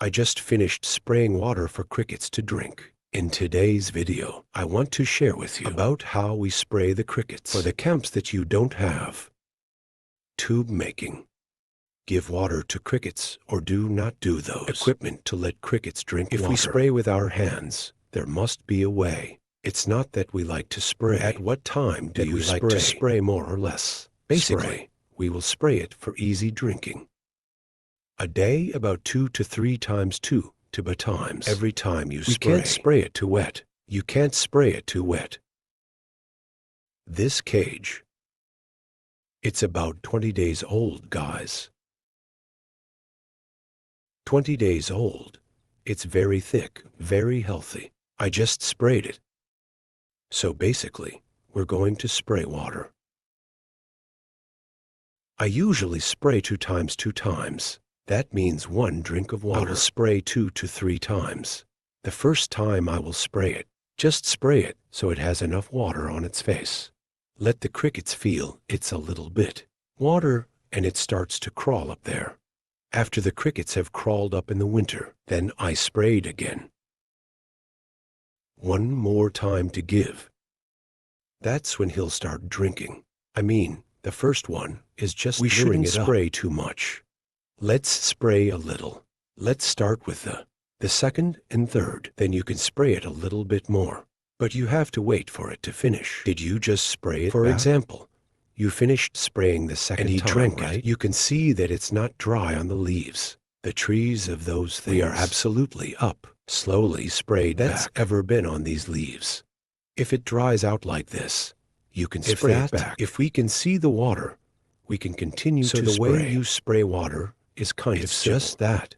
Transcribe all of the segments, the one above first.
I just finished spraying water for crickets to drink. In today's video, I want to share with you about how we spray the crickets. For the camps that you don't have, tube making, give water to crickets or do not do those. Equipment to let crickets drink water. If we spray with our hands, there must be a way. It's not that we like to spray. At what time do you like to spray more or less? Basically, we will spray it for easy drinking. A day about 2 to 3 times 2 times. Every time you spray. You can't spray it too wet. You can't spray it too wet. This cage, it's about 20 days old, guys. 20 days old. It's very thick, very healthy. I just sprayed it. So basically, we're going to spray water. I usually spray 2 times. That means 1 drink of water. I will spray 2 to 3 times. The first time I will spray it, just spray it so it has enough water on its face. Let the crickets feel it's a little bit water and it starts to crawl up there. After the crickets have crawled up in the winter, then I sprayed again. 1 more time to give. That's when he'll start drinking. I mean, the first one is just we shouldn't spray too much. Let's spray a little. Let's start with the second and third. Then you can spray it a little bit more. But you have to wait for it to finish. Did you just spray it? For example, you finished spraying the second time, and he drank it. You can see that it's not dry on the leaves. The trees of those things. We are absolutely up. Slowly sprayed that's back. Ever been on these leaves. If it dries out like this, you can spray it back. If we can see the water, we can continue to spray. So the way you spray water is kind of simple. Just that.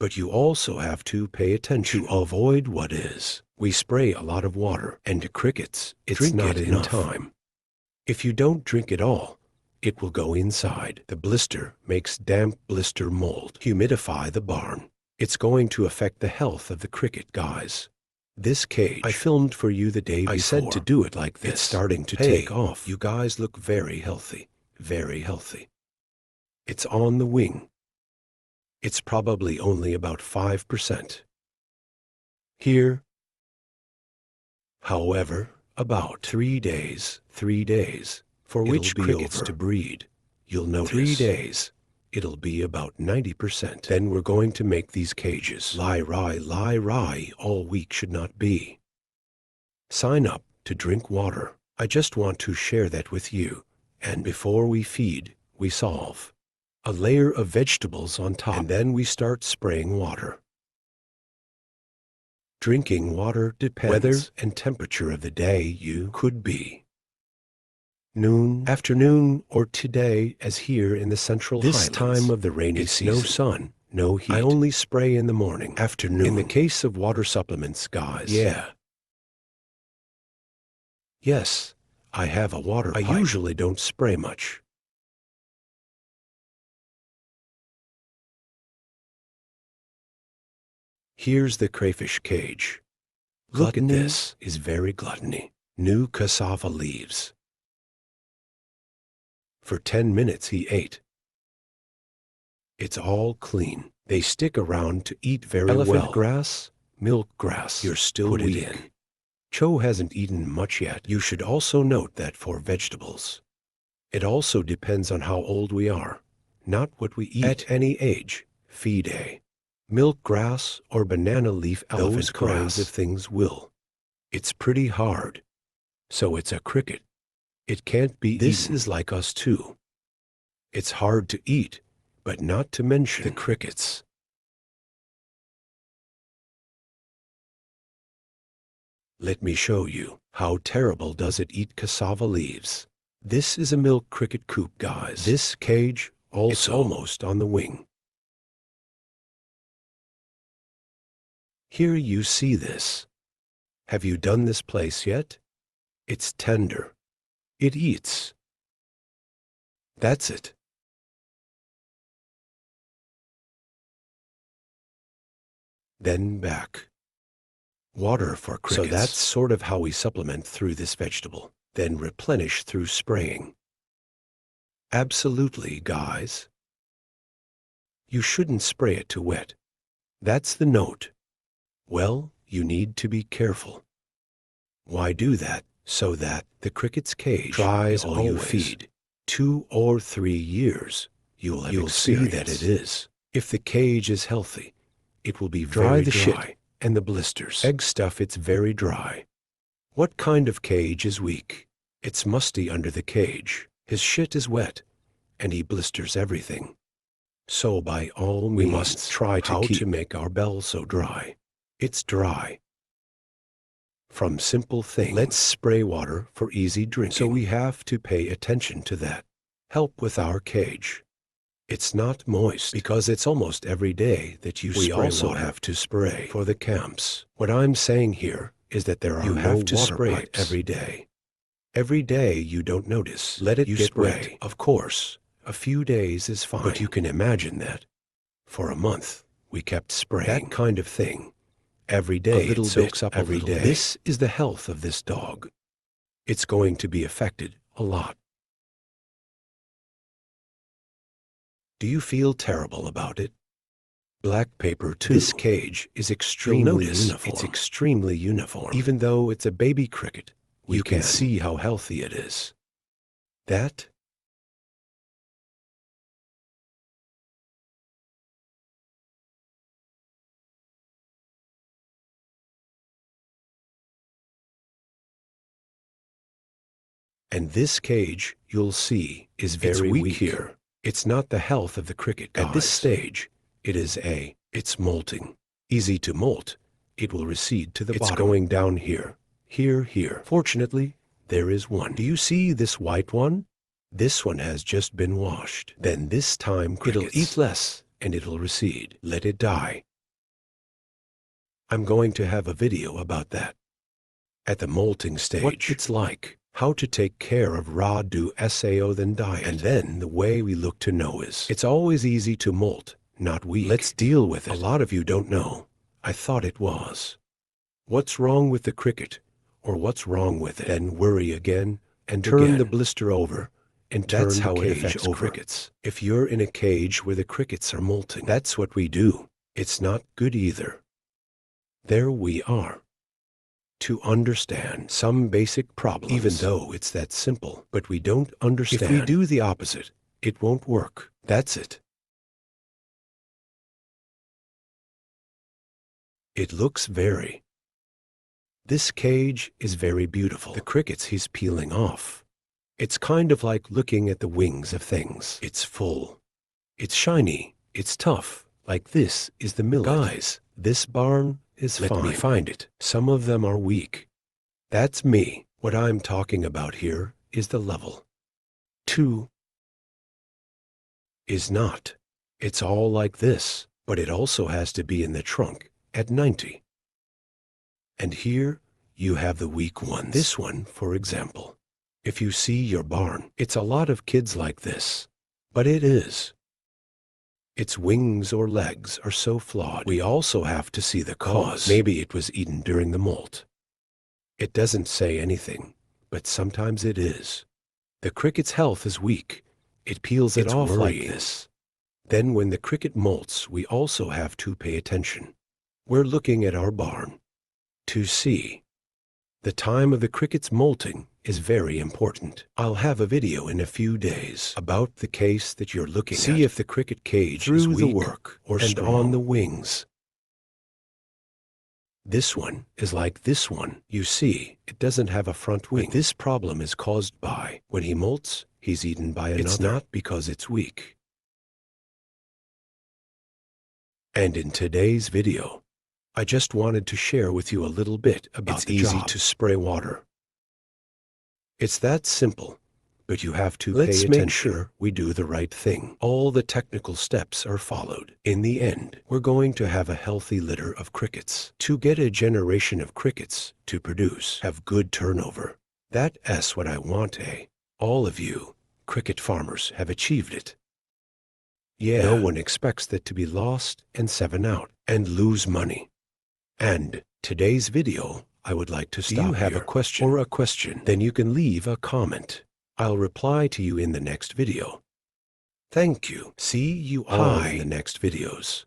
But you also have to pay attention to avoid what is. We spray a lot of water, and to crickets, it's not in time. If you don't drink it all, it will go inside. The blister makes damp blister mold. Humidify the barn. It's going to affect the health of the cricket, guys. This cage I filmed for you the day before. I said to do it like this. It's starting to take off. You guys look very healthy. Very healthy. It's on the wing. It's probably only about 5%. Here, however, about 3 days, for which crickets to breed. You'll notice 3 days. It'll be about 90%. Then we're going to make these cages. Lie rye all week should not be. Sign up to drink water. I just want to share that with you. And before we feed, we solve a layer of vegetables on top. And then we start spraying water. Drinking water depends weather and temperature of the day. You could be noon, afternoon, or today, as here in the Central Highlands. This time of the rainy season, no sun, no heat. I only spray in the morning, afternoon. In the case of water supplements, guys. Yeah. Yes, I have a water pipe. I usually don't spray much. Here's the crayfish cage. Look at this. Is very gluttony. New cassava leaves. For 10 minutes he ate. It's all clean. They stick around to eat very well. Elephant grass, milk grass. You're still put weak. It in. Cho hasn't eaten much yet. You should also note that for vegetables, it also depends on how old we are, not what we eat. At any age, feed a milk grass or banana leaf elephant those kinds of things will. It's pretty hard. So it's a cricket. It can't be eaten. This is like us too. It's hard to eat, but not to mention the crickets. Let me show you. How terrible does it eat cassava leaves? This is a milk cricket coop, guys. This cage also it's almost on the wing. Here you see this. Have you done this place yet? It's tender. It eats. That's it. Then back. Water for crickets. So that's sort of how we supplement through this vegetable, then replenish through spraying. Absolutely, guys. You shouldn't spray it too wet. That's the note. Well, you need to be careful. Why do that? So that the cricket's cage dries all you feed. 2 or 3 years, you'll see that it is. If the cage is healthy, it will be very dry. Shit and the blisters. Egg stuff, it's very dry. What kind of cage is weak? It's musty under the cage. His shit is wet, and he blisters everything. So by all means, we must try to make our bell so dry. It's dry. From simple things. Let's spray water for easy drinking. So we have to pay attention to that. Help with our cage. It's not moist because it's almost every day that you spray water. We also have to spray for the camps. What I'm saying here is that there are no water pipes. You have to spray it every day. Every day you don't notice. Let it get wet. Of course, a few days is fine. But you can imagine that. For a month, we kept spraying. That kind of thing. Every day it soaks up every day. This is the health of this dog. It's going to be affected a lot. Do you feel terrible about it? Black paper too. This cage is extremely uniform. It's extremely uniform. Even though it's a baby cricket, you can see how healthy it is. That and this cage, you'll see, is very weak here. It's not the health of the cricket, guys. At this stage, it's molting. Easy to molt. It will recede to the bottom. It's going down here. Here. Fortunately, there is one. Do you see this white one? This one has just been washed. Then this time, crickets, it'll eat less, and it'll recede. Let it die. I'm going to have a video about that. At the molting stage, what it's like. How to take care of raw do sao then diet. And then the way we look to know is, it's always easy to molt, not weak. Let's deal with it. A lot of you don't know. I thought it was. What's wrong with the cricket? Or what's wrong with it? Then worry again, and turn the blister over, and turn the cage over. Crickets. If you're in a cage where the crickets are molting, that's what we do. It's not good either. There we are. To understand some basic problems, even though it's that simple, but we don't understand. If we do the opposite, it won't work. That's it. It looks very. This cage is very beautiful. The crickets he's peeling off. It's kind of like looking at the wings of things. It's full. It's shiny. It's tough. Like this is the millet. Guys, this barn is fine. Let me find it. Some of them are weak. That's me. What I'm talking about here is the level. 2 is not. It's all like this, but it also has to be in the trunk at 90. And here you have the weak ones. This one, for example. If you see your barn, it's a lot of kids like this, but it is. Its wings or legs are so flawed. We also have to see the cause. Maybe it was eaten during the molt. It doesn't say anything, but sometimes it is. The cricket's health is weak. It peels it off like this. Then when the cricket molts, we also have to pay attention. We're looking at our barn to see. The time of the cricket's molting is very important. I'll have a video in a few days about the case that you're looking at. See if the cricket cage is weak, the work, or strong on the wings. This one is like this one. You see, it doesn't have a front wing. But this problem is caused by, when he molts, he's eaten by another. It's not because it's weak. And in today's video, I just wanted to share with you a little bit about the job. It's easy to spray water. It's that simple, but you have to pay attention. Let's make sure we do the right thing. All the technical steps are followed. In the end, we're going to have a healthy litter of crickets. To get a generation of crickets to produce, have good turnover. That's what I want, eh? All of you, cricket farmers, have achieved it. Yeah, no one expects that to be lost and 7 out and lose money. And today's video, I would like to stop. Do you have a question or a question? Then you can leave a comment. I'll reply to you in the next video. Thank you. See you all in the next videos.